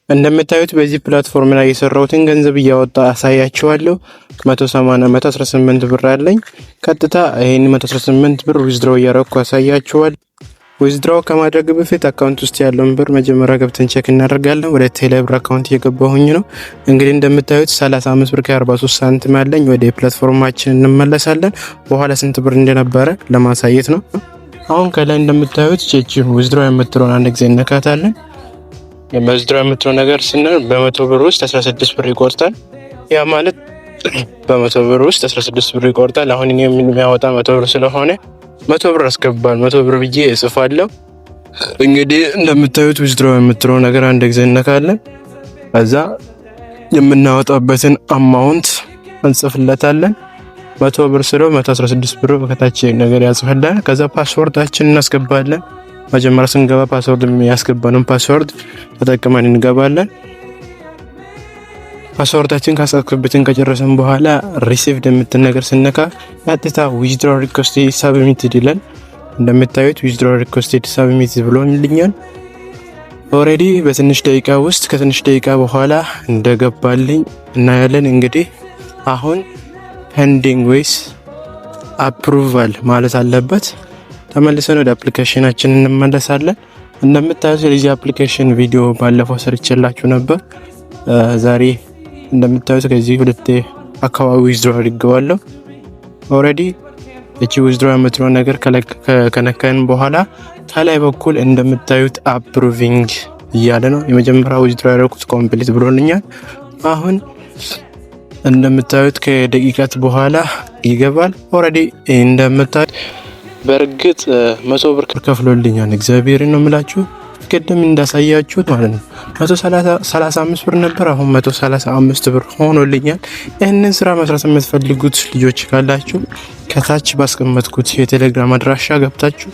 እንደምታዩት በዚህ ፕላትፎርም ላይ የሰራሁትን ገንዘብ እያወጣ አሳያችኋለሁ። 118 ብር አለኝ። ቀጥታ ይሄን 118 ብር ዊዝድሮው እያረኩ አሳያችኋለሁ። ዊዝድሮው ከማድረግ በፊት አካውንት ውስጥ ያለውን ብር መጀመሪያ ገብተን ቼክ እናደርጋለን። ወደ ቴሌብር አካውንት እየገባሁኝ ነው። እንግዲህ እንደምታዩት 35 ብር ከ43 ሳንቲም አለኝ። ወደ ፕላትፎርማችን እንመለሳለን። በኋላ ስንት ብር እንደነበረ ለማሳየት ነው። አሁን ከላይ እንደምታዩት ቼክ ዊዝድሮው የምትለውን አንድ ጊዜ እንነካታለን። የዊዝድሮው የምትለው ነገር ስንል በ100 ብር ውስጥ 16 ብር ይቆርጣል። ያ ማለት በ100 ብር ውስጥ 16 ብር ይቆርጣል። አሁን እኔ የሚያወጣ 100 ብር ስለሆነ 100 ብር አስገባል። 100 ብር ብዬ እጽፋለሁ። እንግዲህ እንደምታዩት ዊዝድሮው የምትለው ነገር አንድ ጊዜ እንነካለን። ከዛ የምናወጣበትን አማውንት እንጽፍለታለን። 100 ብር ስለው 116 ብር ከታች ነገር ያጽፈላል። ከዛ ፓስወርዳችን እናስገባለን። መጀመሪያ ስንገባ ፓስወርድ የሚያስገባንን ፓስወርድ ተጠቅመን እንገባለን። ፓስወርዳችን ካስገባን ከጨረሰን በኋላ ሪሲቭድ የምትል ነገር ስነካ ቀጥታ ዊዝድሮው ሪኩዌስት ሳብሚትድ ይላል። እንደምታዩት ዊዝድሮው ሪኩዌስት ሳብሚትድ ብሎልኛል። ኦሬዲ በትንሽ ደቂቃ ውስጥ ከትንሽ ደቂቃ በኋላ እንደገባልኝ እናያለን። እንግዲህ አሁን ፔንዲንግ ዌይስ አፕሩቫል ማለት አለበት። ተመልሰን ወደ አፕሊኬሽናችን እንመለሳለን። እንደምታዩት የዚህ አፕሊኬሽን ቪዲዮ ባለፈው ሰርቼላችሁ ነበር። ዛሬ እንደምታዩት ከዚህ ሁለት አካባቢ ዊዝድሮው አድርገዋለሁ። ኦሬዲ እቺ ዊዝድሮው የምትለው ነገር ከነካን በኋላ ከላይ በኩል እንደምታዩት አፕሩቪንግ እያለ ነው። የመጀመሪያው ዊዝድሮው ያደረኩት ኮምፕሊት ብሎልኛል። አሁን እንደምታዩት ከደቂቃት በኋላ ይገባል። ኦሬዲ እንደምታዩት በርግጥ 100 ብር ከፍሎልኛል። እግዚአብሔርን ነው የምላችሁ። ቅድም እንዳሳያችሁት ማለት ነው 135 ብር ነበር፣ አሁን 135 ብር ሆኖልኛል። ይህንን ስራ መስራት የምትፈልጉት ልጆች ካላችሁ ከታች ባስቀመጥኩት የቴሌግራም አድራሻ ገብታችሁ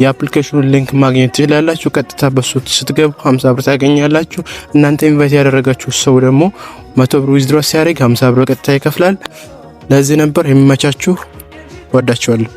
የአፕሊኬሽኑን ሊንክ ማግኘት ትችላላችሁ። ቀጥታ በሱ ስትገቡ 50 ብር ታገኛላችሁ። እናንተ ኢንቫይት ያደረጋችሁ ሰው ደግሞ 100 ብር ዊዝድሮው ሲያደርግ 50 ብር ቀጥታ ይከፍላል። ለዚህ ነበር የሚመቻችሁ። ወዳችኋለሁ።